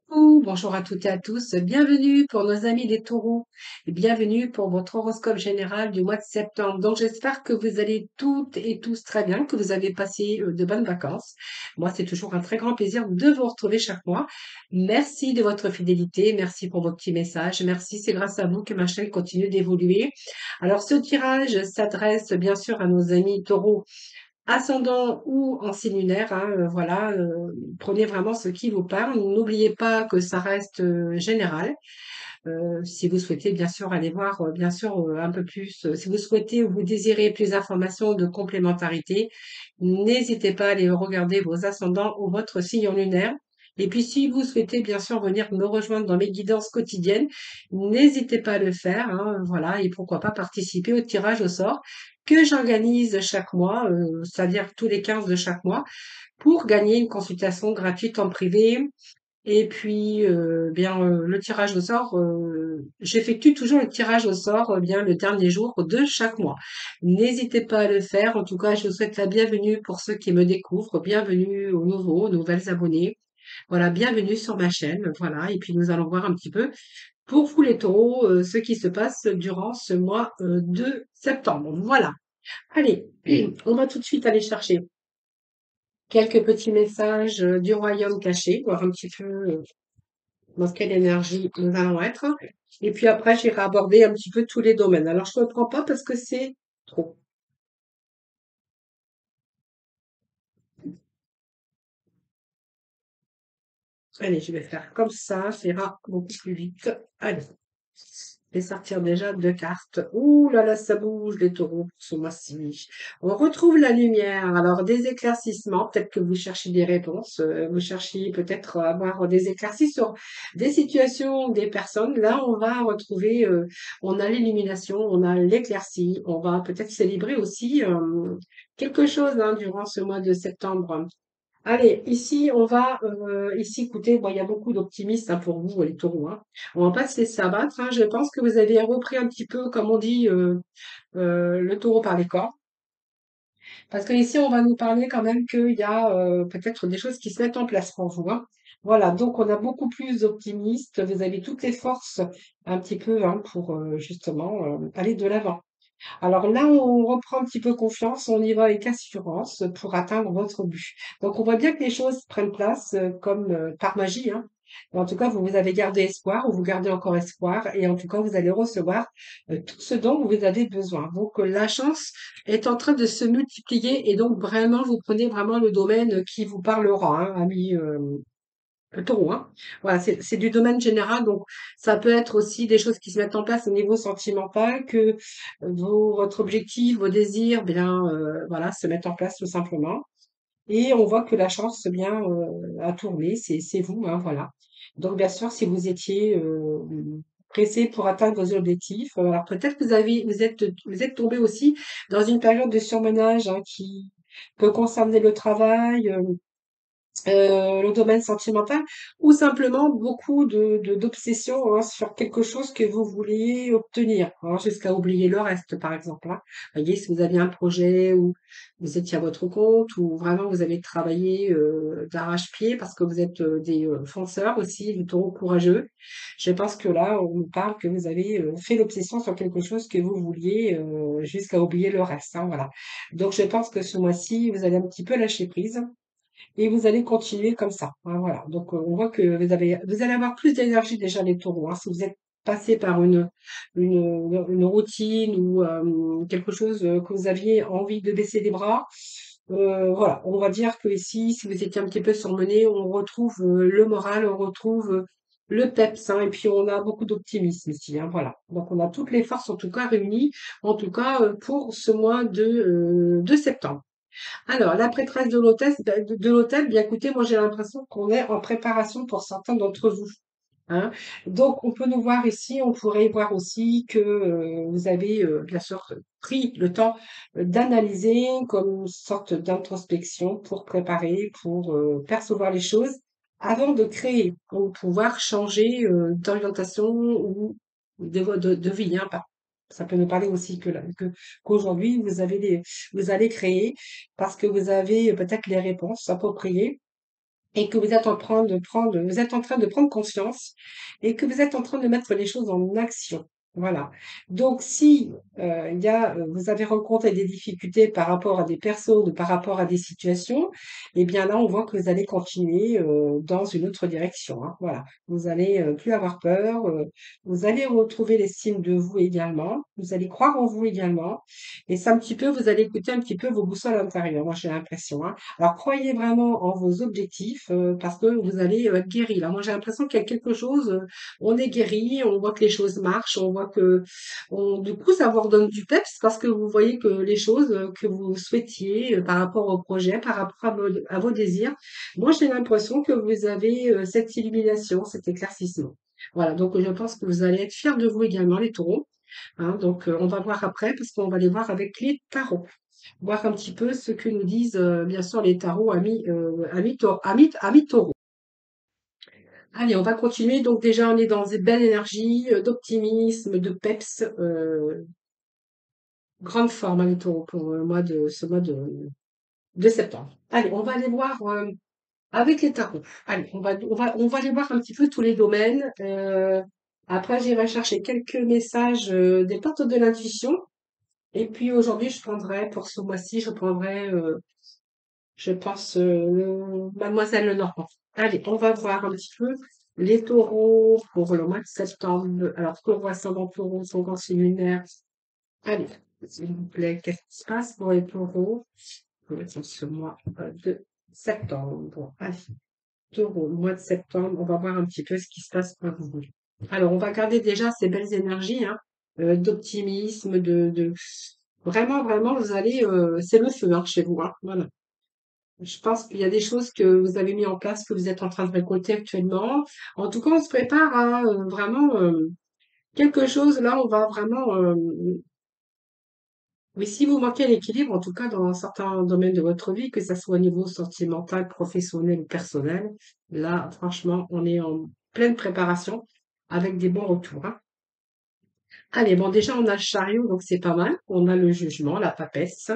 Coucou, bonjour à toutes et à tous. Bienvenue pour nos amis les taureaux et bienvenue pour votre horoscope général du mois de septembre. Donc, j'espère que vous allez toutes et tous très bien, que vous avez passé de bonnes vacances. Moi, c'est toujours un très grand plaisir de vous retrouver chaque mois. Merci de votre fidélité. Merci pour vos petits messages. Merci. C'est grâce à vous que ma chaîne continue d'évoluer. Alors, ce tirage s'adresse bien sûr à nos amis taureaux ascendant ou en signe lunaire, hein, voilà, prenez vraiment ce qui vous parle. N'oubliez pas que ça reste, général. Si vous souhaitez bien sûr aller voir, bien sûr, un peu plus, si vous souhaitez ou vous désirez plus d'informations de complémentarité, n'hésitez pas à aller regarder vos ascendants ou votre signe lunaire. Et puis si vous souhaitez bien sûr venir me rejoindre dans mes guidances quotidiennes, n'hésitez pas à le faire, hein, voilà, et pourquoi pas participer au tirage au sort que j'organise chaque mois, c'est-à-dire tous les 15 de chaque mois, pour gagner une consultation gratuite en privé. Et puis, le tirage au sort, j'effectue toujours le tirage au sort, bien le dernier jour de chaque mois. N'hésitez pas à le faire. En tout cas, je vous souhaite la bienvenue pour ceux qui me découvrent, bienvenue aux nouveaux, aux nouvelles abonnés. Voilà, bienvenue sur ma chaîne, voilà. Et puis nous allons voir un petit peu pour vous les taureaux, ce qui se passe durant ce mois, de septembre. Voilà. Allez, on va tout de suite aller chercher quelques petits messages, du royaume caché, voir un petit peu, dans quelle énergie nous allons être. Et puis après, j'irai aborder un petit peu tous les domaines. Alors, je ne reprends pas parce que c'est trop. Allez, je vais faire comme ça ira beaucoup plus vite. Allez. Je vais sortir déjà deux cartes. Ouh là là, ça bouge les taureaux pour ce mois-ci. On retrouve la lumière. Alors, des éclaircissements. Peut-être que vous cherchez des réponses. Vous cherchez peut-être à avoir des éclaircies sur des situations, des personnes. Là, on va retrouver, on a l'illumination, on a l'éclaircie. On va peut-être célébrer aussi quelque chose hein, durant ce mois de septembre. Allez, ici, on va, ici, écoutez, bon, il y a beaucoup d'optimistes hein, pour vous, les taureaux. Hein. On va pas se laisser abattre. Hein. Je pense que vous avez repris un petit peu, comme on dit, le taureau par les cornes. Parce que ici, on va nous parler quand même qu'il y a peut-être des choses qui se mettent en place pour vous. Hein. Voilà, donc on a beaucoup plus d'optimistes. Vous avez toutes les forces un petit peu hein, pour justement aller de l'avant. Alors là, on reprend un petit peu confiance, on y va avec assurance pour atteindre votre but. Donc on voit bien que les choses prennent place comme par magie, hein. En tout cas, vous avez gardé espoir, ou vous gardez encore espoir, et en tout cas, vous allez recevoir tout ce dont vous avez besoin. Donc la chance est en train de se multiplier, et donc vraiment, vous prenez vraiment le domaine qui vous parlera, hein, ami taureau, hein. Voilà, c'est du domaine général, donc ça peut être aussi des choses qui se mettent en place au niveau sentimental, que votre objectif, vos désirs, bien, voilà, se mettent en place tout simplement. Et on voit que la chance, bien, a tourné, c'est vous, hein, voilà. Donc bien sûr, si vous étiez pressé pour atteindre vos objectifs, alors peut-être que vous êtes tombé aussi dans une période de surmenage hein, qui peut concerner le travail, le domaine sentimental ou simplement beaucoup d'obsession, hein, sur quelque chose que vous vouliez obtenir, hein, jusqu'à oublier le reste, par exemple, hein. Voyez, si vous aviez un projet où vous étiez à votre compte ou vraiment vous avez travaillé, d'arrache-pied parce que vous êtes, des, fonceurs aussi, des taureaux courageux. Je pense que là, on nous parle que vous avez, fait l'obsession sur quelque chose que vous vouliez, jusqu'à oublier le reste, hein, voilà. Donc je pense que ce mois-ci, vous allez un petit peu lâcher prise et vous allez continuer comme ça, hein, voilà. Donc, on voit que vous allez avoir plus d'énergie déjà les taureaux, hein, si vous êtes passé par une routine ou quelque chose que vous aviez envie de baisser les bras. Voilà, on va dire que ici, si vous étiez un petit peu surmené, on retrouve le moral, on retrouve le peps, hein, et puis on a beaucoup d'optimisme ici, hein, voilà. Donc on a toutes les forces en tout cas réunies, en tout cas pour ce mois de septembre. Alors, la prêtresse de l'hôtel, bien écoutez, moi j'ai l'impression qu'on est en préparation pour certains d'entre vous. Hein. Donc, on peut nous voir ici, on pourrait voir aussi que vous avez bien sûr pris le temps d'analyser comme une sorte d'introspection pour préparer, pour percevoir les choses avant de créer, pour pouvoir changer d'orientation ou de vie. Hein, ça peut nous parler aussi qu'aujourd'hui, vous allez créer parce que vous avez peut-être les réponses appropriées et que vous êtes en train de prendre conscience et que vous êtes en train de mettre les choses en action. Voilà. Donc, si vous avez rencontré des difficultés par rapport à des personnes ou par rapport à des situations, eh bien là, on voit que vous allez continuer dans une autre direction, hein. Voilà. Vous allez plus avoir peur. Vous allez retrouver l'estime de vous également. Vous allez croire en vous également. Et c'est un petit peu, vous allez écouter un petit peu vos boussoles intérieures. Moi, j'ai l'impression, hein. Alors, croyez vraiment en vos objectifs parce que vous allez être guéri. Là, moi, j'ai l'impression qu'il y a quelque chose, on est guéri, on voit que les choses marchent, on voit que, du coup, ça vous redonne du peps parce que vous voyez que les choses que vous souhaitiez par rapport au projet, par rapport à vos désirs, moi, j'ai l'impression que vous avez cette illumination, cet éclaircissement. Voilà, donc je pense que vous allez être fiers de vous également, les taureaux. Hein, donc, on va voir après parce qu'on va les voir avec les tarots. Voir un petit peu ce que nous disent, bien sûr, les tarots amis taureaux. Allez, on va continuer. Donc déjà, on est dans des belles énergies, d'optimisme, de peps, grande forme, hein, les taureaux, pour ce mois de septembre. Allez, on va aller voir avec les tarots. Allez, on va aller voir un petit peu tous les domaines. Après, j'irai chercher quelques messages des portes de l'intuition. Et puis aujourd'hui, pour ce mois-ci, je prendrai, je pense, Mademoiselle Lenormand. Allez, on va voir un petit peu les taureaux pour le mois de septembre. Alors, taureau ascendant taureau, tendance lunaire. Allez, s'il vous plaît, qu'est-ce qui se passe pour les taureaux pour ce mois de septembre? Allez, taureau, mois de septembre, on va voir un petit peu ce qui se passe pour vous. Alors, on va garder déjà ces belles énergies, hein, d'optimisme, vraiment, vraiment, vous allez, c'est le feu, hein, chez vous, hein, voilà. Je pense qu'il y a des choses que vous avez mis en place, que vous êtes en train de récolter actuellement. En tout cas, on se prépare à vraiment quelque chose. Là, on va vraiment. Mais si vous manquez l'équilibre, en tout cas dans certains domaines de votre vie, que ça soit au niveau sentimental, professionnel ou personnel, là, franchement, on est en pleine préparation avec des bons retours, hein. Allez, bon, déjà, on a le chariot, donc c'est pas mal. On a le jugement, la papesse,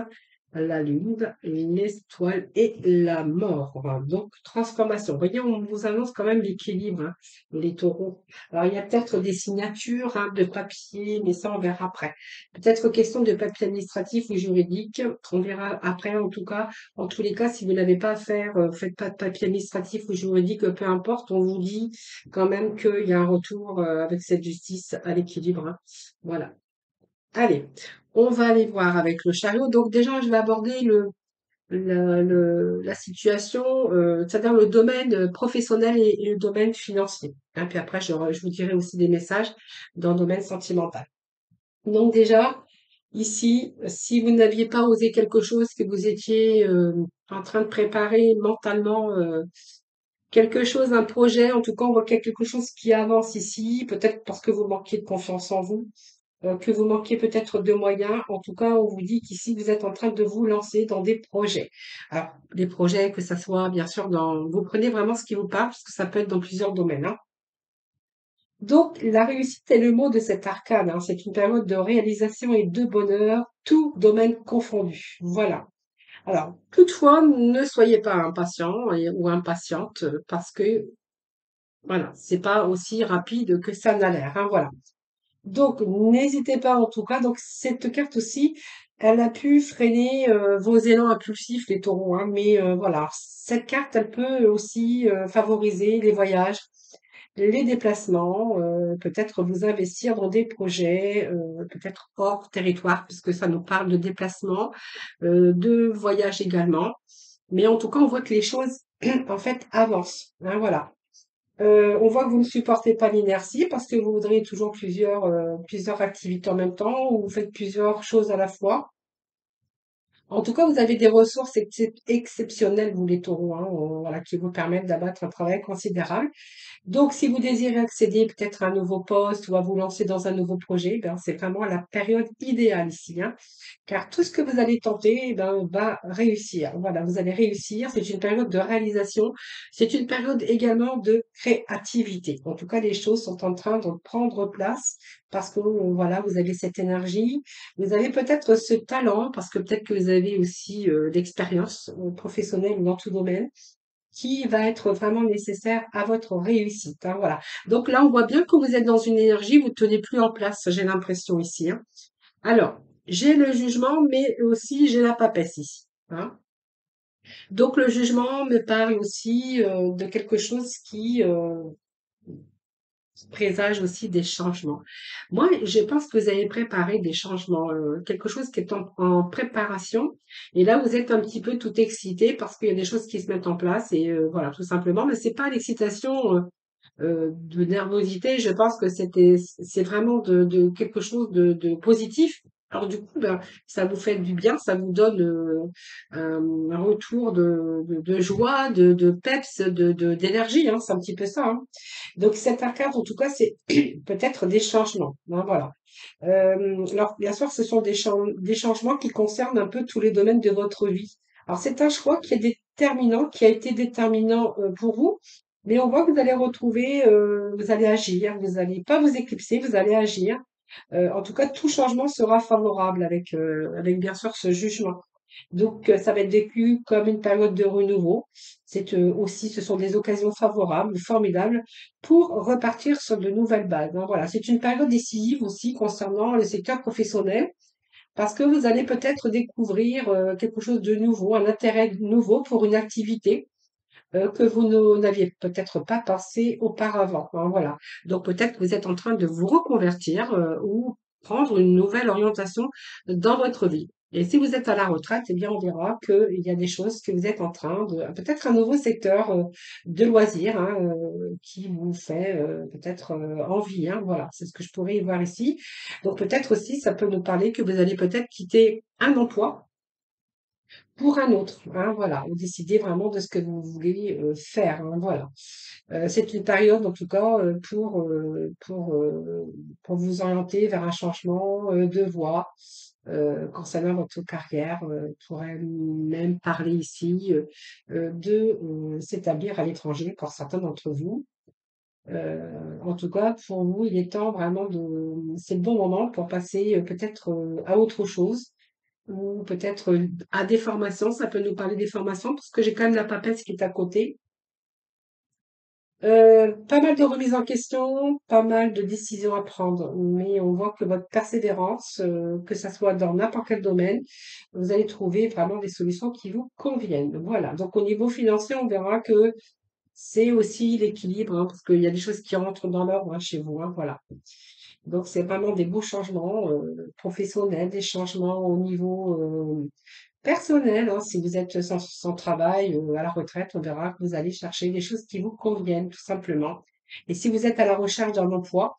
la lune, l'étoile et la mort. Donc, transformation. Vous voyez, on vous annonce quand même l'équilibre, hein, les taureaux. Alors, il y a peut-être des signatures, hein, de papier, mais ça, on verra après. Peut-être question de papier administratif ou juridique. On verra après, en tout cas. En tous les cas, si vous n'avez pas à faire, faites pas de papier administratif ou juridique, peu importe, on vous dit quand même qu'il y a un retour avec cette justice à l'équilibre, hein. Voilà. Allez, on va aller voir avec le chariot. Donc déjà, je vais aborder la situation, c'est-à-dire le domaine professionnel et le domaine financier, hein. Puis après, je vous dirai aussi des messages dans le domaine sentimental. Donc déjà, ici, si vous n'aviez pas osé quelque chose, que vous étiez en train de préparer mentalement quelque chose, un projet, en tout cas, on voit qu'il y a quelque chose qui avance ici, peut-être parce que vous manquiez de confiance en vous, que vous manquiez peut-être de moyens. En tout cas, on vous dit qu'ici, vous êtes en train de vous lancer dans des projets. Alors, des projets, que ça soit bien sûr vous prenez vraiment ce qui vous parle, parce que ça peut être dans plusieurs domaines, hein. Donc, la réussite est le mot de cet arcane, hein. C'est une période de réalisation et de bonheur, tout domaine confondu. Voilà. Alors, toutefois, ne soyez pas impatient ou impatiente, parce que voilà, c'est pas aussi rapide que ça n'a l'air, hein, voilà. Donc, n'hésitez pas en tout cas. Donc, cette carte aussi, elle a pu freiner vos élans impulsifs, les taureaux, hein, mais voilà, cette carte, elle peut aussi favoriser les voyages, les déplacements, peut-être vous investir dans des projets, peut-être hors territoire, puisque ça nous parle de déplacement, de voyage également. Mais en tout cas, on voit que les choses, en fait, avancent, hein, voilà. On voit que vous ne supportez pas l'inertie parce que vous voudriez toujours plusieurs activités en même temps ou vous faites plusieurs choses à la fois. En tout cas, vous avez des ressources exceptionnelles, vous les taureaux, hein, voilà, qui vous permettent d'abattre un travail considérable. Donc, si vous désirez accéder peut-être à un nouveau poste ou à vous lancer dans un nouveau projet, ben, c'est vraiment la période idéale ici, hein, car tout ce que vous allez tenter, ben, va réussir. Voilà, vous allez réussir. C'est une période de réalisation. C'est une période également de créativité. En tout cas, les choses sont en train de prendre place parce que, voilà, vous avez cette énergie. Vous avez peut-être ce talent parce que peut-être que vous avez aussi l'expérience professionnelle dans tout domaine. qui va être vraiment nécessaire à votre réussite, hein, voilà. Donc là, on voit bien que vous êtes dans une énergie, vous tenez plus en place, j'ai l'impression ici, hein. Alors, j'ai le jugement, mais aussi j'ai la papesse ici, hein. Donc le jugement me parle aussi de quelque chose qui présage aussi des changements. Moi, je pense que vous avez préparé des changements, quelque chose qui est en préparation. Et là, vous êtes un petit peu tout excité parce qu'il y a des choses qui se mettent en place et voilà, tout simplement. Mais c'est pas l'excitation de nervosité. Je pense que c'est vraiment de quelque chose de positif. Alors du coup, ben, ça vous fait du bien, ça vous donne un retour de joie, de peps, d'énergie. Hein, c'est un petit peu ça. Hein. Donc cette arcade, en tout cas, c'est peut-être des changements. Hein, voilà. Alors bien sûr, ce sont des changements qui concernent un peu tous les domaines de votre vie. Alors c'est un choix qui est déterminant, qui a été déterminant pour vous, mais on voit que vous allez retrouver, vous allez agir, vous allez pas vous éclipser, vous allez agir. En tout cas, tout changement sera favorable avec bien sûr ce jugement. Donc, ça va être vécu comme une période de renouveau. C'est aussi, ce sont des occasions favorables, formidables, pour repartir sur de nouvelles bases. Hein. Voilà, c'est une période décisive aussi concernant le secteur professionnel, parce que vous allez peut-être découvrir quelque chose de nouveau, un intérêt nouveau pour une activité que vous n'aviez peut-être pas pensé auparavant. Hein, voilà. Donc peut-être que vous êtes en train de vous reconvertir ou prendre une nouvelle orientation dans votre vie. Et si vous êtes à la retraite, eh bien on verra qu'il y a des choses que vous êtes en train de, peut-être un nouveau secteur de loisirs hein, qui vous fait peut-être envie. Hein, voilà, c'est ce que je pourrais y voir ici. Donc peut-être aussi, ça peut nous parler que vous allez peut-être quitter un emploi pour un autre, hein, voilà, ou décider vraiment de ce que vous voulez faire, hein, voilà. C'est une période, en tout cas, pour vous orienter vers un changement de voie concernant votre carrière. On pourrait même parler ici de s'établir à l'étranger pour certains d'entre vous. En tout cas, pour vous, il est temps vraiment c'est le bon moment pour passer peut-être à autre chose ou peut-être à des formations, ça peut nous parler des formations, parce que j'ai quand même la papesse qui est à côté. Pas mal de remises en question, pas mal de décisions à prendre, mais on voit que votre persévérance, que ça soit dans n'importe quel domaine, vous allez trouver vraiment des solutions qui vous conviennent. Voilà. Donc au niveau financier, on verra que c'est aussi l'équilibre, hein, parce qu'il y a des choses qui rentrent dans l'ordre hein, chez vous. Hein, voilà. Donc c'est vraiment des beaux changements professionnels, des changements au niveau personnel, hein, si vous êtes sans travail, à la retraite, on verra que vous allez chercher des choses qui vous conviennent, tout simplement. Et si vous êtes à la recherche d'un emploi,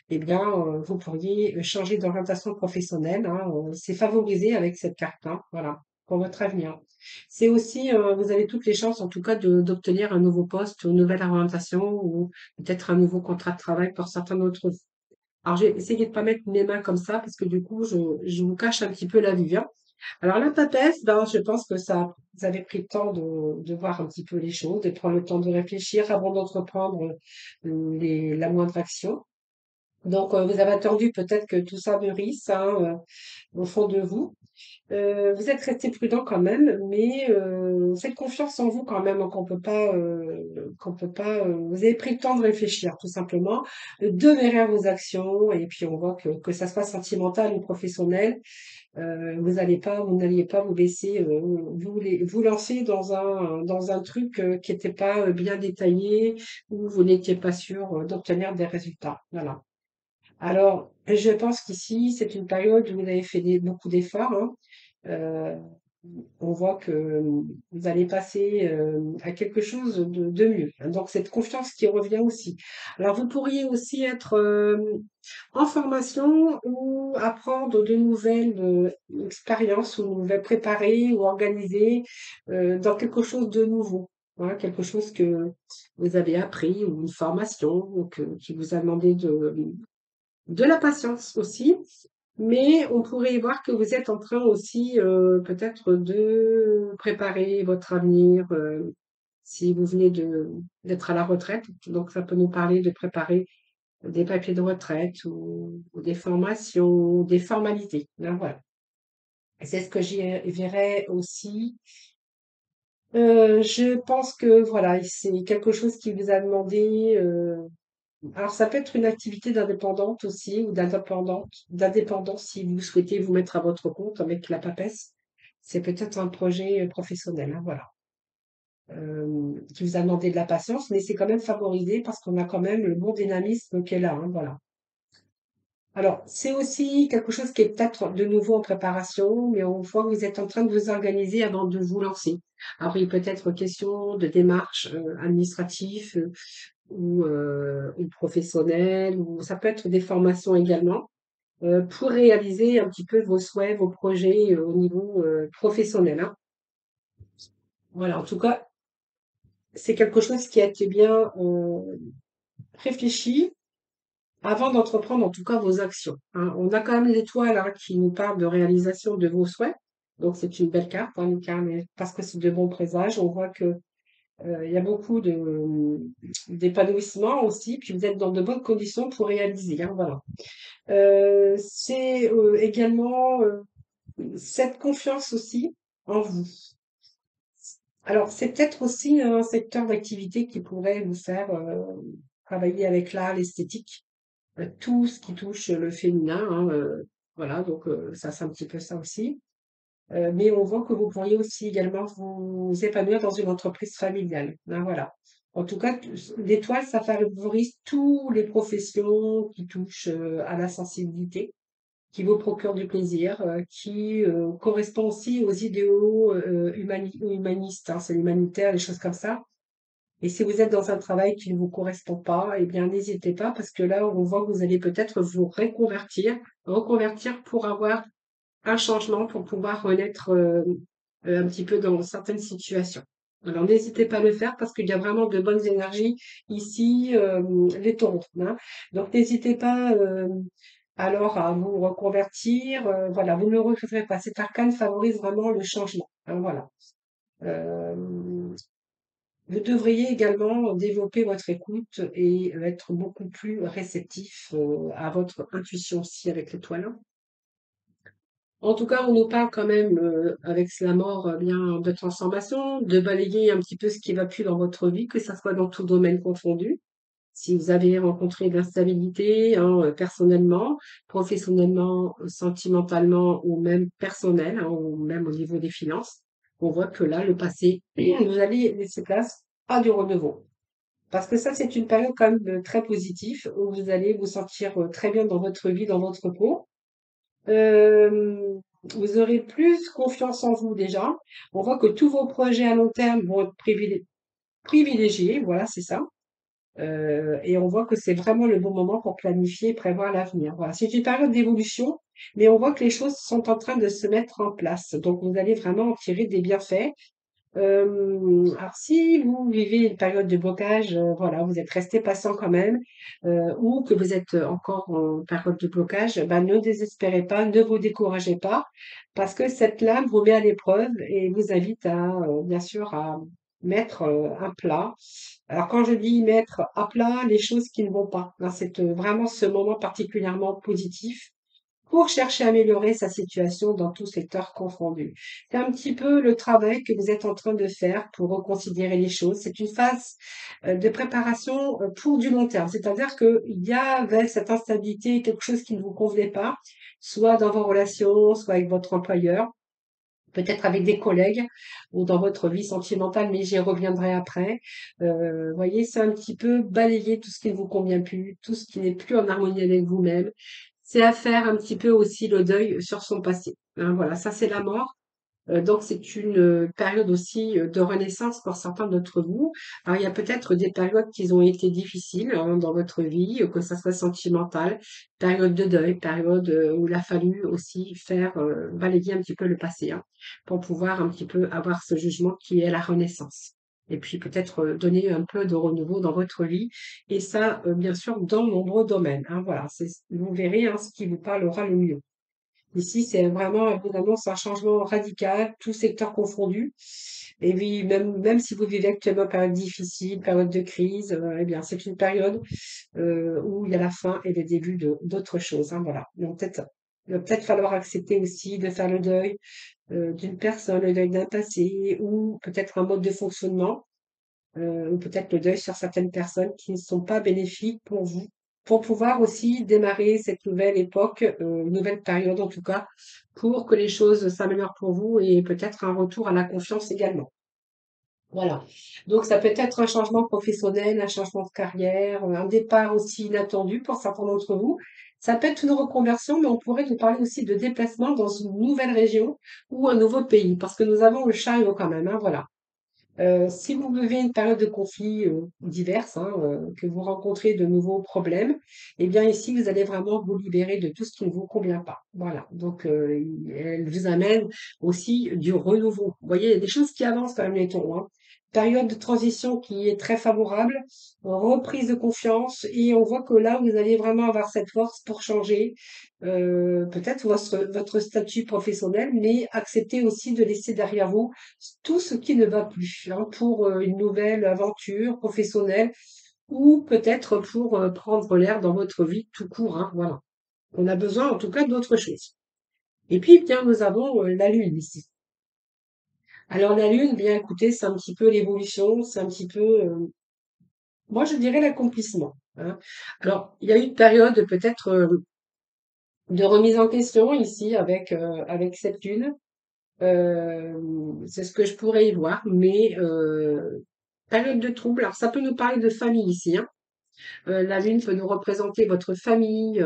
eh bien, vous pourriez changer d'orientation professionnelle, hein, c'est favorisé avec cette carte, hein, voilà, pour votre avenir. C'est aussi, vous avez toutes les chances, en tout cas, d'obtenir un nouveau poste, une nouvelle orientation ou peut-être un nouveau contrat de travail pour certains d'entre vous. Alors, j'ai essayé de pas mettre mes mains comme ça parce que du coup, je vous cache un petit peu la vue, hein. Alors la papesse, ben, je pense que ça, vous avez pris le temps de voir un petit peu les choses, de prendre le temps de réfléchir avant d'entreprendre la moindre action. Donc vous avez attendu peut-être que tout ça mûrisse hein, au fond de vous. Vous êtes resté prudent quand même, mais faites confiance en vous quand même, hein, qu'on peut pas. Vous avez pris le temps de réfléchir, tout simplement, de verrer vos actions, et puis on voit que ça soit sentimental ou professionnel, vous n'alliez pas vous laisser, vous lancer dans un truc qui n'était pas bien détaillé, où vous n'étiez pas sûr d'obtenir des résultats. Voilà. Alors, je pense qu'ici, c'est une période où vous avez fait beaucoup d'efforts, hein. Euh, on voit que vous allez passer à quelque chose de mieux. Donc, cette confiance qui revient aussi. Alors, vous pourriez aussi être en formation ou apprendre de nouvelles expériences ou nouvelles préparer ou organiser dans quelque chose de nouveau. Hein, quelque chose que vous avez appris ou une formation qui vous a demandé de la patience aussi, mais on pourrait y voir que vous êtes en train aussi peut-être de préparer votre avenir si vous venez d'être à la retraite. Donc ça peut nous parler de préparer des papiers de retraite ou des formations, ou des formalités. Là, voilà. Et c'est ce que j'y verrais aussi Je pense que voilà, c'est quelque chose qui vous a demandé. Alors, ça peut être une activité d'indépendante aussi ou d'indépendance si vous souhaitez vous mettre à votre compte avec la papesse. C'est peut-être un projet professionnel, hein, voilà, qui vous a demandé de la patience, mais c'est quand même favorisé parce qu'on a quand même le bon dynamisme qui est là, hein, voilà. Alors, c'est aussi quelque chose qui est peut-être de nouveau en préparation, mais on voit que vous êtes en train de vous organiser avant de vous lancer. Alors, il peut être question de démarches administratives ou professionnelles, ou ça peut être des formations également, pour réaliser un petit peu vos souhaits, vos projets au niveau professionnel, hein. Voilà, en tout cas, c'est quelque chose qui a été bien réfléchi avant d'entreprendre en tout cas vos actions, hein. On a quand même l'étoile hein, qui nous parle de réalisation de vos souhaits. Donc c'est une belle carte, hein, parce que c'est de bons présages. On voit que il y a beaucoup d'épanouissement aussi, puis vous êtes dans de bonnes conditions pour réaliser, hein, voilà. C'est également cette confiance aussi en vous. Alors c'est peut-être aussi un secteur d'activité qui pourrait vous faire travailler avec l'art, l'esthétique, tout ce qui touche le féminin, hein, voilà, donc ça, c'est un petit peu ça aussi. Mais on voit que vous pourriez aussi également vous épanouir dans une entreprise familiale, hein, voilà. En tout cas, l'étoile, ça favorise tous les professions qui touchent à la sensibilité, qui vous procurent du plaisir, qui correspond aussi aux idéaux humanistes, hein, c'est l'humanitaire, les choses comme ça. Et si vous êtes dans un travail qui ne vous correspond pas, eh bien, n'hésitez pas parce que là, on voit que vous allez peut-être vous reconvertir pour avoir un changement, pour pouvoir renaître un petit peu dans certaines situations. Alors, n'hésitez pas à le faire parce qu'il y a vraiment de bonnes énergies ici, les taureaux, hein. Donc, n'hésitez pas alors à vous reconvertir. Voilà, vous ne le regretterez pas. Cet arcane favorise vraiment le changement, hein, voilà. Euh, vous devriez également développer votre écoute et être beaucoup plus réceptif à votre intuition aussi avec l'étoile. En tout cas, on nous parle quand même, avec la mort, bien de transformation, de balayer un petit peu ce qui va plus dans votre vie, que ça soit dans tout domaine confondu. Si vous avez rencontré de l'instabilité, hein, personnellement, professionnellement, sentimentalement ou même personnel, hein, ou même au niveau des finances, on voit que là, le passé, vous allez laisser place à du renouveau. Parce que ça, c'est une période quand même très positive où vous allez vous sentir très bien dans votre vie, dans votre peau. Vous aurez plus confiance en vous déjà. On voit que tous vos projets à long terme vont être privilégiés. Voilà, c'est ça. Et on voit que c'est vraiment le bon moment pour planifier et prévoir l'avenir. Voilà, c'est une période d'évolution, mais on voit que les choses sont en train de se mettre en place. Donc, vous allez vraiment en tirer des bienfaits. Alors si vous vivez une période de blocage, voilà, vous êtes resté patient quand même, ou que vous êtes encore en période de blocage, ben, ne désespérez pas, ne vous découragez pas, parce que cette lame vous met à l'épreuve et vous invite à, bien sûr, à mettre un plat. Alors quand je dis mettre à plat les choses qui ne vont pas, hein, c'est vraiment ce moment particulièrement positif pour chercher à améliorer sa situation dans tout secteur confondu. C'est un petit peu le travail que vous êtes en train de faire pour reconsidérer les choses. C'est une phase de préparation pour du long terme. C'est-à-dire qu'il y avait cette instabilité, quelque chose qui ne vous convenait pas, soit dans vos relations, soit avec votre employeur, peut-être avec des collègues ou dans votre vie sentimentale, mais j'y reviendrai après. Voyez, c'est un petit peu balayer tout ce qui ne vous convient plus, tout ce qui n'est plus en harmonie avec vous-même. C'est à faire un petit peu aussi le deuil sur son passé, hein, voilà, ça c'est la mort. Donc c'est une période aussi de renaissance pour certains d'entre vous. Alors il y a peut-être des périodes qui ont été difficiles hein, dans votre vie, que ça soit sentimental, période de deuil, période où il a fallu aussi faire balayer un petit peu le passé hein, pour pouvoir un petit peu avoir ce jugement qui est la renaissance. Et puis peut-être donner un peu de renouveau dans votre vie. Et ça, bien sûr, dans de nombreux domaines, hein, voilà, vous verrez hein, ce qui vous parlera le mieux. Ici, c'est vraiment, elle annonce un changement radical, tout secteur confondu. Et oui, même si vous vivez actuellement une période difficile, période de crise, eh bien, c'est une période où il y a la fin et le début d'autres choses, hein, voilà. Donc, peut-être Il va peut-être falloir accepter aussi de faire le deuil d'une personne, le deuil d'un passé, ou peut-être un mode de fonctionnement, ou peut-être le deuil sur certaines personnes qui ne sont pas bénéfiques pour vous, pour pouvoir aussi démarrer cette nouvelle époque, une nouvelle période en tout cas, pour que les choses s'améliorent pour vous et peut-être un retour à la confiance également. Voilà. Donc ça peut être un changement professionnel, un changement de carrière, un départ aussi inattendu pour certains d'entre vous. Ça peut être une reconversion, mais on pourrait nous parler aussi de déplacement dans une nouvelle région ou un nouveau pays, parce que nous avons le chariot quand même, hein, voilà. Si vous vivez une période de conflits diverses, hein, que vous rencontrez de nouveaux problèmes, eh bien ici, vous allez vraiment vous libérer de tout ce qui ne vous convient pas. Voilà. Donc, elle vous amène aussi du renouveau. Vous voyez, il y a des choses qui avancent quand même les taureaux, hein. Période de transition qui est très favorable, reprise de confiance, et on voit que là, vous allez vraiment avoir cette force pour changer peut-être votre statut professionnel, mais accepter aussi de laisser derrière vous tout ce qui ne va plus, hein, pour une nouvelle aventure professionnelle ou peut-être pour prendre l'air dans votre vie tout court, hein, voilà. On a besoin en tout cas d'autre chose. Et puis, bien, nous avons la Lune ici. Alors la Lune, bien écoutez, c'est un petit peu l'évolution, c'est un petit peu, moi je dirais l'accomplissement, hein. Alors, il y a eu une période peut-être de remise en question ici avec cette Lune. C'est ce que je pourrais y voir, mais période de trouble. Alors, ça peut nous parler de famille ici, hein. La lune peut nous représenter votre famille,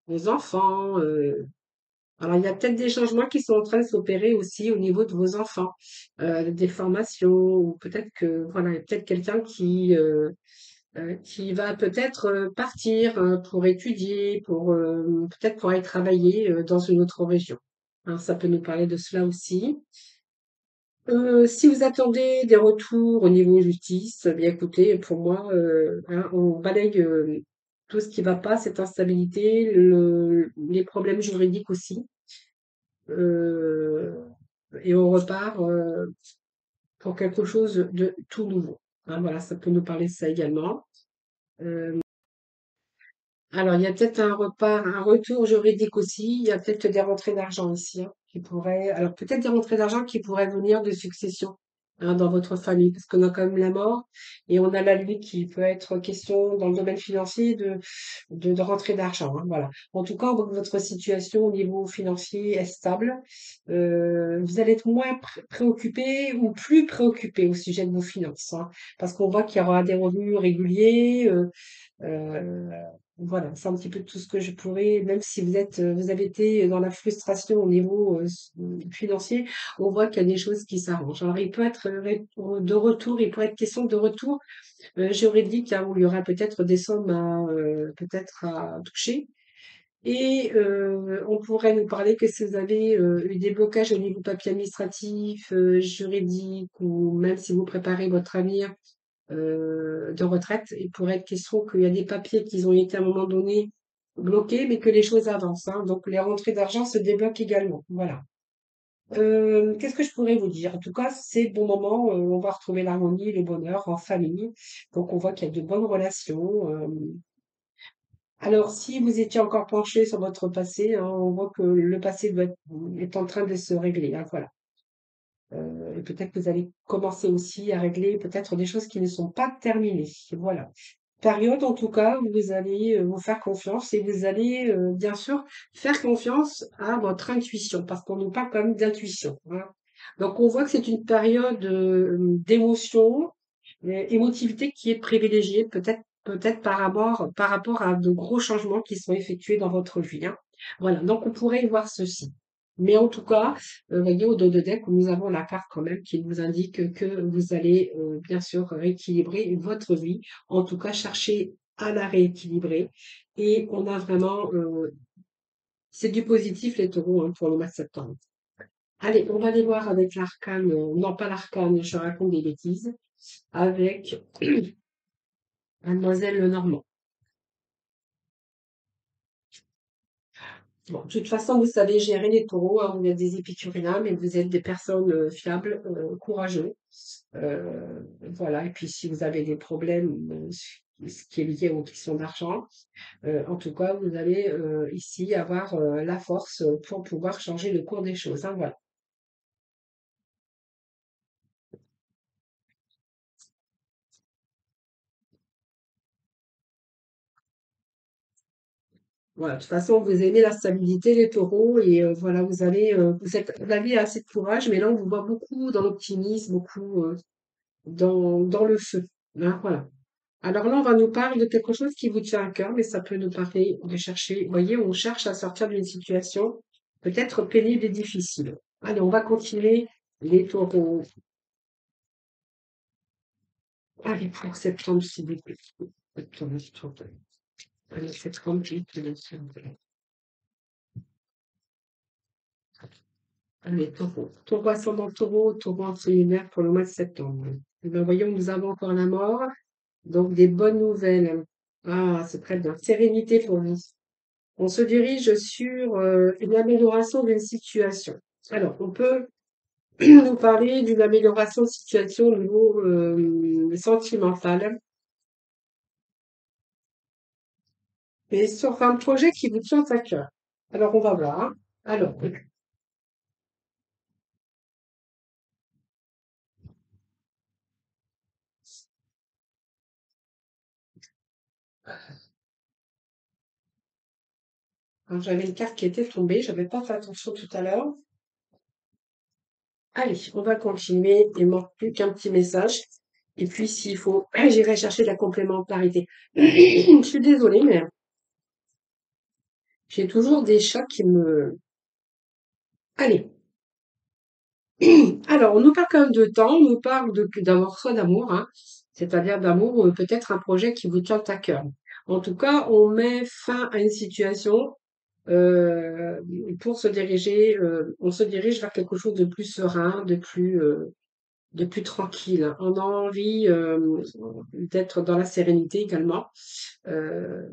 vos enfants. Alors, il y a peut-être des changements qui sont en train de s'opérer aussi au niveau de vos enfants, des formations, ou peut-être que voilà, il y a peut-être quelqu'un qui va peut-être partir pour étudier, pour peut-être pour aller travailler dans une autre région, hein. Ça peut nous parler de cela aussi. Si vous attendez des retours au niveau justice, eh bien écoutez, pour moi, hein, on balaye tout ce qui va pas, cette instabilité, les problèmes juridiques aussi, euh, et on repart pour quelque chose de tout nouveau, hein. Voilà, ça peut nous parler de ça également. Euh, alors, il y a peut-être un retour juridique aussi. Il y a peut-être des rentrées d'argent ici, hein, qui pourraient, alors peut-être des rentrées d'argent qui pourraient venir de succession, hein, dans votre famille, parce qu'on a quand même la mort et on a la lui qui peut être question dans le domaine financier de rentrée d'argent, hein, voilà. En tout cas, on voit que votre situation au niveau financier est stable. Vous allez être moins préoccupé ou plus préoccupé au sujet de vos finances, hein, parce qu'on voit qu'il y aura des revenus réguliers. Euh, voilà, c'est un petit peu tout ce que je pourrais, même si vous avez été dans la frustration au niveau financier, on voit qu'il y a des choses qui s'arrangent. Alors, il peut être de retour, il pourrait être question de retour juridique, hein, où il y aura peut-être des sommes peut-être à toucher. Et on pourrait nous parler que si vous avez eu des blocages au niveau papier administratif, juridique, ou même si vous préparez votre avenir, de retraite. Il pourrait être question qu'il y a des papiers qui ont été à un moment donné bloqués, mais que les choses avancent, hein. Donc les rentrées d'argent se débloquent également. Voilà. Qu'est-ce que je pourrais vous dire? En tout cas, c'est le bon moment. On va retrouver l'harmonie et le bonheur en famille. Donc on voit qu'il y a de bonnes relations. Alors, si vous étiez encore penché sur votre passé, hein, on voit que le passé est en train de se régler, hein, voilà. Et peut-être que vous allez commencer aussi à régler peut-être des choses qui ne sont pas terminées. Voilà. Période, en tout cas, où vous allez vous faire confiance et vous allez bien sûr faire confiance à votre intuition, parce qu'on nous parle quand même d'intuition, hein. Donc, on voit que c'est une période d'émotion, émotivité qui est privilégiée, peut-être par rapport à de gros changements qui sont effectués dans votre vie, hein. Voilà, donc on pourrait y voir ceci. Mais en tout cas, voyez, au dos de deck, nous avons la carte quand même qui nous indique que vous allez bien sûr rééquilibrer votre vie, en tout cas chercher à la rééquilibrer. Et on a vraiment, c'est du positif les taureaux, hein, pour le mois de septembre. Allez, on va aller voir avec l'arcane, non pas l'arcane, je raconte des bêtises, avec Mademoiselle Lenormand. Bon, de toute façon, vous savez gérer les taureaux, hein, vous êtes des épicuriens, mais vous êtes des personnes fiables, courageux. Voilà, et puis si vous avez des problèmes ce qui est lié aux questions d'argent. En tout cas, vous allez ici avoir la force pour pouvoir changer le cours des choses, hein, voilà. Voilà, de toute façon, vous aimez la stabilité, les taureaux, et voilà, vous avez assez de courage, mais là, on vous voit beaucoup dans l'optimisme, beaucoup dans le feu, hein, voilà. Alors là, on va nous parler de quelque chose qui vous tient à cœur, mais ça peut nous parler de chercher, vous voyez, on cherche à sortir d'une situation peut-être pénible et difficile. Allez, on va continuer les taureaux. Allez, pour septembre, s'il vous plaît. Septembre, septembre. Allez, septembre, s'il vous plaît. Allez, taureau. Taureau ascendant taureau, taureau intérimaire pour le mois de septembre. Eh bien, voyons, nous avons encore la mort. Donc, des bonnes nouvelles. Ah, c'est très bien. Sérénité pour vous. On se dirige sur une amélioration d'une situation. Alors, on peut nous parler d'une amélioration de situation au niveau sentimental, mais sur un projet qui vous tient à cœur. Alors, on va voir, hein. Alors, j'avais une carte qui était tombée, j'avais pas fait attention tout à l'heure. Allez, on va continuer. Il manque plus qu'un petit message. Et puis, s'il faut, j'irai chercher de la complémentarité. Je suis désolée, mais j'ai toujours des chats qui me... Allez. Alors, on nous parle quand même de temps, on nous parle d'un morceau d'amour, hein, c'est-à-dire d'amour, peut-être un projet qui vous tient à cœur. En tout cas, on met fin à une situation euh, pour se diriger, on se dirige vers quelque chose de plus serein, de plus tranquille. On a envie d'être dans la sérénité également, euh,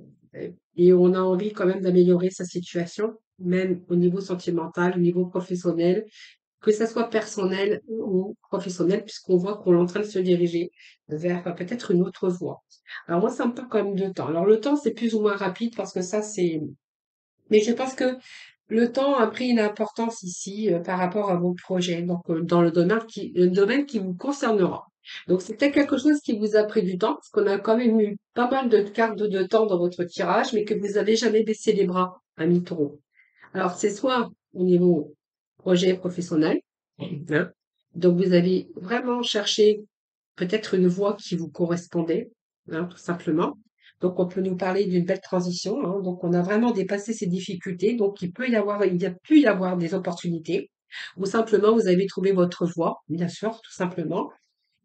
et on a envie quand même d'améliorer sa situation, même au niveau sentimental, au niveau professionnel, que ça soit personnel ou professionnel, puisqu'on voit qu'on est en train de se diriger vers peut-être une autre voie. Alors moi, ça me prend quand même de temps. Alors le temps, c'est plus ou moins rapide parce que ça, c'est... Mais je pense que le temps a pris une importance ici par rapport à vos projets, donc dans le domaine qui vous concernera. Donc c'est peut-être quelque chose qui vous a pris du temps, parce qu'on a quand même eu pas mal de cartes de temps dans votre tirage, mais que vous n'avez jamais baissé les bras, ami taureau. Alors c'est soit au niveau projet professionnel, hein. Donc vous avez vraiment cherché peut-être une voie qui vous correspondait, hein, tout simplement. Donc on peut nous parler d'une belle transition, hein. Donc on a vraiment dépassé ces difficultés. Donc il y a pu y avoir des opportunités. Ou simplement vous avez trouvé votre voie, bien sûr, tout simplement.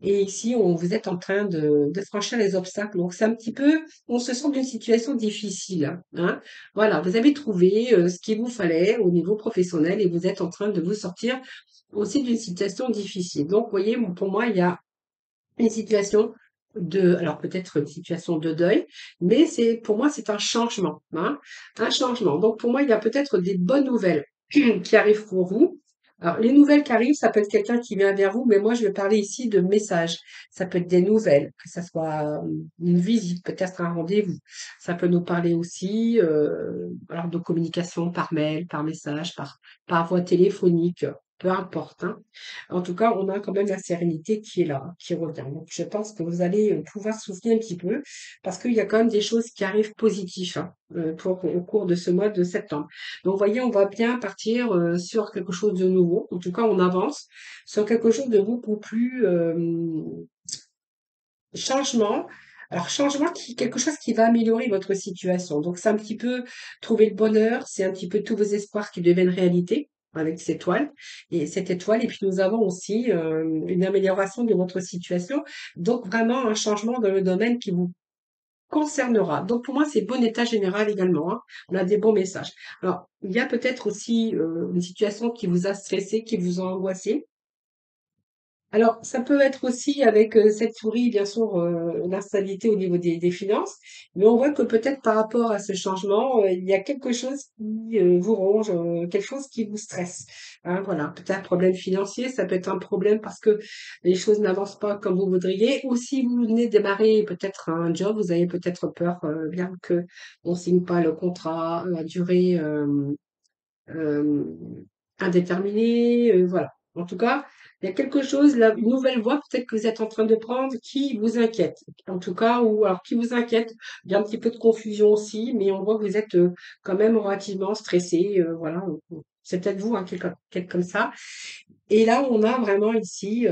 Et ici, vous êtes en train de franchir les obstacles. Donc, c'est un petit peu, on se sent d'une situation difficile, hein. Voilà, vous avez trouvé ce qu'il vous fallait au niveau professionnel et vous êtes en train de vous sortir aussi d'une situation difficile. Donc, vous voyez, pour moi, il y a une situation alors peut-être une situation de deuil, mais pour moi, c'est un changement, hein, un changement. Donc, pour moi, il y a peut-être des bonnes nouvelles qui arrivent pour vous. Alors, les nouvelles qui arrivent, ça peut être quelqu'un qui vient vers vous, mais moi, je vais parler ici de messages. Ça peut être des nouvelles, que ça soit une visite, peut-être un rendez-vous. Ça peut nous parler aussi, alors de communication par mail, par message, par voie téléphonique, peu importe, hein. En tout cas, on a quand même la sérénité qui est là, qui revient. Donc, je pense que vous allez pouvoir souffler un petit peu parce qu'il y a quand même des choses qui arrivent positives, hein, au cours de ce mois de septembre. Donc, vous voyez, on va bien partir sur quelque chose de nouveau. En tout cas, on avance sur quelque chose de beaucoup plus changement. Alors, changement quelque chose qui va améliorer votre situation. Donc, c'est un petit peu trouver le bonheur, c'est un petit peu tous vos espoirs qui deviennent réalité avec cette étoile et cette étoile. Et puis, nous avons aussi une amélioration de votre situation. Donc, vraiment un changement dans le domaine qui vous concernera. Donc, pour moi, c'est bon état général également, hein. On a des bons messages. Alors, il y a peut-être aussi une situation qui vous a stressé, qui vous a angoissé. Alors, ça peut être aussi avec cette souris, bien sûr, l'instabilité au niveau des finances, mais on voit que peut-être par rapport à ce changement, il y a quelque chose qui vous ronge, quelque chose qui vous stresse. Hein, voilà, peut-être un problème financier, ça peut être un problème parce que les choses n'avancent pas comme vous voudriez, ou si vous venez de démarrer peut-être un job, vous avez peut-être peur, bien que on signe pas le contrat à durée euh, indéterminée, voilà. En tout cas, il y a quelque chose, là, une nouvelle voie peut-être que vous êtes en train de prendre qui vous inquiète. En tout cas, ou alors qui vous inquiète. Il y a un petit peu de confusion aussi, mais on voit que vous êtes quand même relativement stressé. Voilà, c'est peut-être vous, hein, qui êtes comme ça. Et là, on a vraiment ici,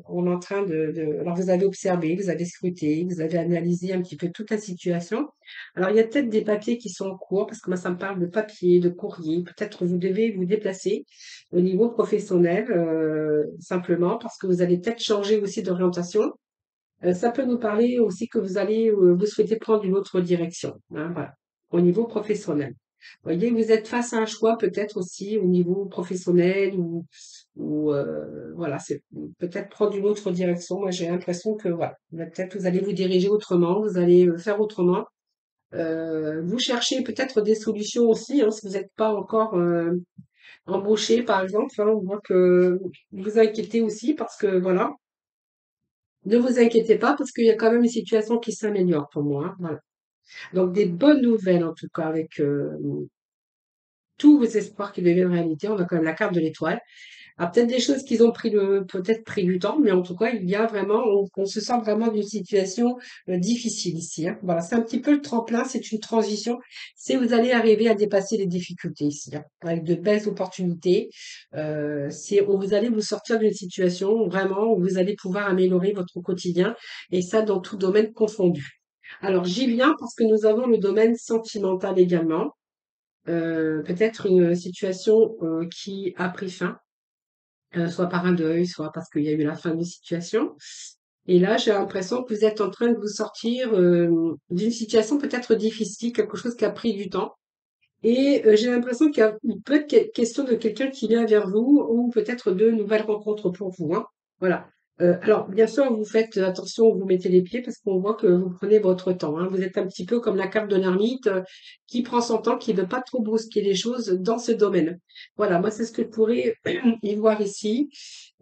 on est en train alors vous avez observé, vous avez scruté, vous avez analysé un petit peu toute la situation. Alors, il y a peut-être des papiers qui sont en cours, parce que moi, ça me parle de papier, de courrier. Peut-être vous devez vous déplacer au niveau professionnel, simplement, parce que vous allez peut-être changer aussi d'orientation. Ça peut nous parler aussi que vous allez, vous souhaitez prendre une autre direction, hein, voilà, au niveau professionnel. Vous voyez, vous êtes face à un choix peut-être aussi au niveau professionnel ou voilà, c'est peut-être prendre une autre direction. Moi, j'ai l'impression que voilà, peut-être vous allez vous diriger autrement, vous allez faire autrement. Vous cherchez peut-être des solutions aussi, hein, si vous n'êtes pas encore embauché, par exemple. Hein, on voit que vous vous inquiétez aussi parce que voilà, ne vous inquiétez pas parce qu'il y a quand même une situation qui s'améliore pour moi. Hein, voilà. Donc des bonnes nouvelles en tout cas avec tous vos espoirs qui deviennent réalité. On a quand même la carte de l'étoile. Alors peut-être des choses qu'ils ont peut-être pris du temps, mais en tout cas, il y a vraiment, on se sent vraiment d'une situation difficile ici. Hein. Voilà, c'est un petit peu le tremplin, c'est une transition. C'est vous allez arriver à dépasser les difficultés ici, hein, avec de belles opportunités. Vous allez vous sortir d'une situation vraiment où vous allez pouvoir améliorer votre quotidien et ça dans tout domaine confondu. Alors j'y viens parce que nous avons le domaine sentimental également. Peut-être une situation qui a pris fin soit par un deuil, soit parce qu'il y a eu la fin d'une situation. Et là, j'ai l'impression que vous êtes en train de vous sortir d'une situation peut-être difficile, quelque chose qui a pris du temps. Et j'ai l'impression qu'il peut être question de quelqu'un qui vient vers vous ou peut-être de nouvelles rencontres pour vous. Hein. Voilà. Alors, bien sûr, vous faites attention où vous mettez les pieds parce qu'on voit que vous prenez votre temps. Hein. Vous êtes un petit peu comme la carte de l'ermite qui prend son temps, qui ne veut pas trop brusquer les choses dans ce domaine. Voilà, moi, c'est ce que je pourrais y voir ici.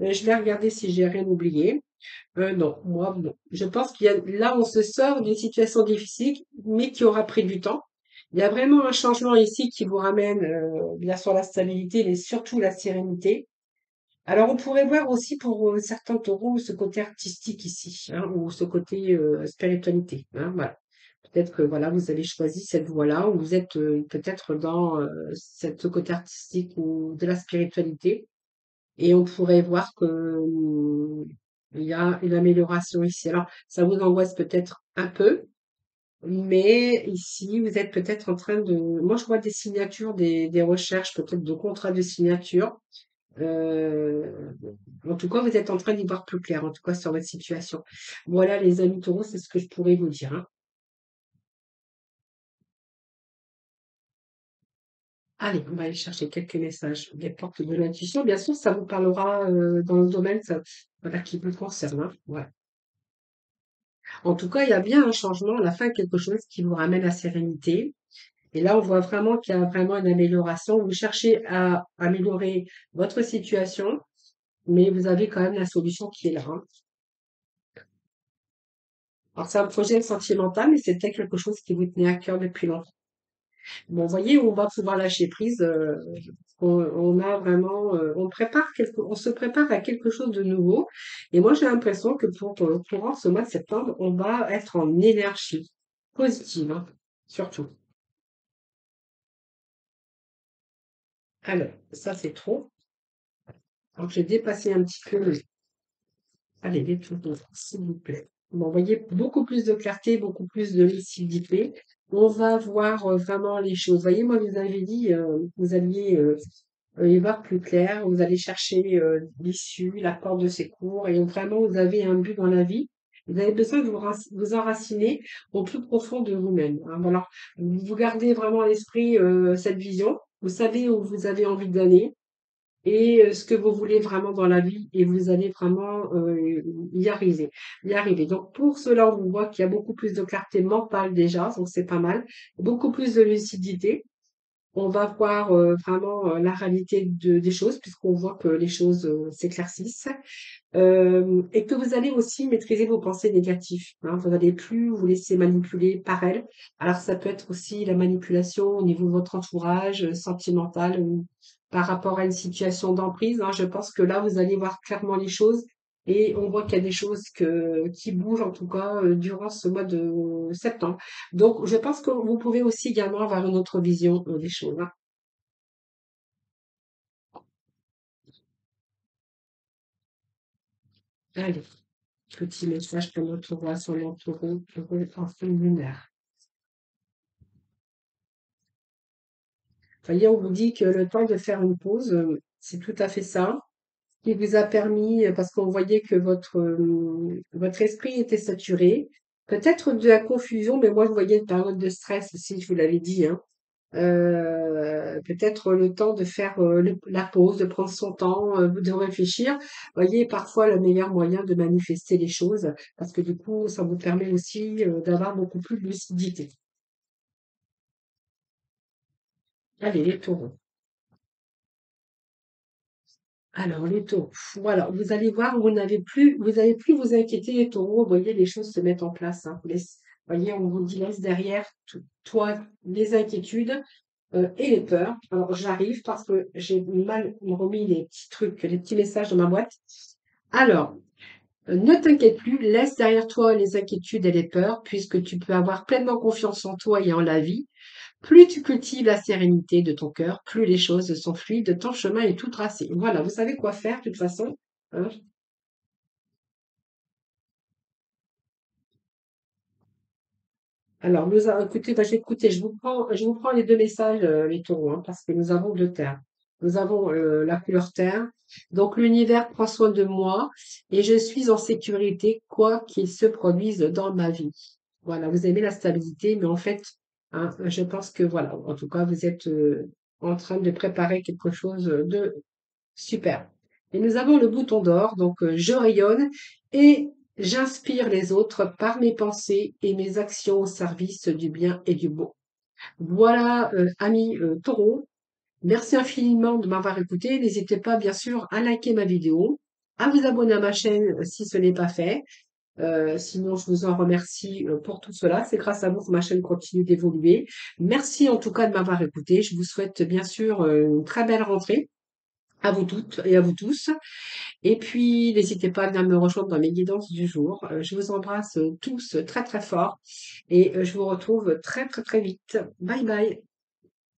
Je vais regarder si j'ai rien oublié. Non, moi, non. Je pense qu'il y a, là, on se sort d'une situation difficile, mais qui aura pris du temps. Il y a vraiment un changement ici qui vous ramène, bien sûr, la stabilité, mais surtout la sérénité. Alors, on pourrait voir aussi pour certains taureaux ce côté artistique ici, hein, ou ce côté spiritualité. Hein, voilà. Peut-être que voilà, vous avez choisi cette voie-là, ou vous êtes peut-être dans ce côté artistique ou de la spiritualité. Et on pourrait voir que il y a une amélioration ici. Alors, ça vous angoisse peut-être un peu, mais ici, vous êtes peut-être en train de... Moi, je vois des signatures, des recherches, peut-être de contrats de signature. Euh, En tout cas, vous êtes en train d'y voir plus clair, en tout cas sur votre situation. Voilà, les amis taureaux, c'est ce que je pourrais vous dire. Hein. Allez, on va aller chercher quelques messages des portes de l'intuition. Bien sûr, ça vous parlera dans le domaine voilà, qui vous concerne. Hein. Ouais. En tout cas, il y a bien un changement, à la fin, quelque chose qui vous ramène à la sérénité. Et là, on voit vraiment qu'il y a vraiment une amélioration. Vous cherchez à améliorer votre situation, mais vous avez quand même la solution qui est là. Hein. Alors, c'est un projet sentimental, mais c'était quelque chose qui vous tenait à cœur depuis longtemps. Bon, vous voyez, on va pouvoir lâcher prise. On a vraiment, on se prépare à quelque chose de nouveau. Et moi, j'ai l'impression que pour le courant ce mois de septembre, on va être en énergie positive, hein, surtout. Alors, ça, c'est trop. Donc, j'ai dépassé un petit peu. Allez, les tours, s'il vous plaît. Bon, vous voyez, beaucoup plus de clarté, beaucoup plus de lucidité. On va voir vraiment les choses. Vous voyez, moi, vous avez dit, vous alliez y voir plus clair, vous allez chercher l'issue, la porte de secours, et vraiment, vous avez un but dans la vie. Vous avez besoin de vous enraciner au plus profond de vous-même. Hein. Voilà. Vous gardez vraiment à l'esprit cette vision. Vous savez où vous avez envie d'aller. et ce que vous voulez vraiment dans la vie et vous allez vraiment y arriver. Y arriver. Donc pour cela, on voit qu'il y a beaucoup plus de clarté mentale déjà, donc c'est pas mal. Beaucoup plus de lucidité. On va voir vraiment la réalité des choses, puisqu'on voit que les choses s'éclaircissent. Et que vous allez aussi maîtriser vos pensées négatives, hein. Vous n'allez plus vous laisser manipuler par elles. Alors ça peut être aussi la manipulation au niveau de votre entourage, sentimental ou par rapport à une situation d'emprise, hein. Je pense que là, vous allez voir clairement les choses et on voit qu'il y a des choses qui bougent en tout cas durant ce mois de septembre. Donc je pense que vous pouvez aussi également avoir une autre vision des choses, hein. Allez, petit message pour notre roi, son entourage, en fin lunaire. Voyez, on vous dit que le temps de faire une pause, c'est tout à fait ça, qui vous a permis, parce qu'on voyait que votre esprit était saturé, peut-être de la confusion, mais moi je voyais une période de stress aussi, je vous l'avais dit, hein. Peut-être le temps de faire la pause, de prendre son temps, de réfléchir. Voyez, parfois le meilleur moyen de manifester les choses, parce que du coup, ça vous permet aussi d'avoir beaucoup plus de lucidité. Allez, les taureaux. Alors, les taureaux. Voilà, vous allez voir, vous avez plus vous inquiéter, les taureaux. Vous voyez, les choses se mettent en place, hein. Voyez, on vous dit laisse derrière toi les inquiétudes et les peurs. Alors, j'arrive parce que j'ai mal remis les petits trucs, les petits messages dans ma boîte. Alors, ne t'inquiète plus, laisse derrière toi les inquiétudes et les peurs, puisque tu peux avoir pleinement confiance en toi et en la vie. Plus tu cultives la sérénité de ton cœur, plus les choses sont fluides, ton chemin est tout tracé. Voilà, vous savez quoi faire de toute façon, hein. Alors, écoutez, écoutez, je vous prends les deux messages, les taureaux, hein, parce que nous avons deux terres. Nous avons la couleur terre. Donc, l'univers prend soin de moi et je suis en sécurité, quoi qu'il se produise dans ma vie. Voilà, vous aimez la stabilité, mais en fait, hein, je pense que voilà, en tout cas, vous êtes en train de préparer quelque chose de super. Et nous avons le bouton d'or, donc je rayonne et j'inspire les autres par mes pensées et mes actions au service du bien et du beau. Voilà, amis taureaux, merci infiniment de m'avoir écouté. N'hésitez pas, bien sûr, à liker ma vidéo, à vous abonner à ma chaîne si ce n'est pas fait. Sinon, je vous en remercie pour tout cela. C'est grâce à vous que ma chaîne continue d'évoluer. Merci en tout cas de m'avoir écouté. Je vous souhaite bien sûr une très belle rentrée à vous toutes et à vous tous. Et puis, n'hésitez pas à venir me rejoindre dans mes guidances du jour. Je vous embrasse tous très très fort et je vous retrouve très très très vite. Bye bye.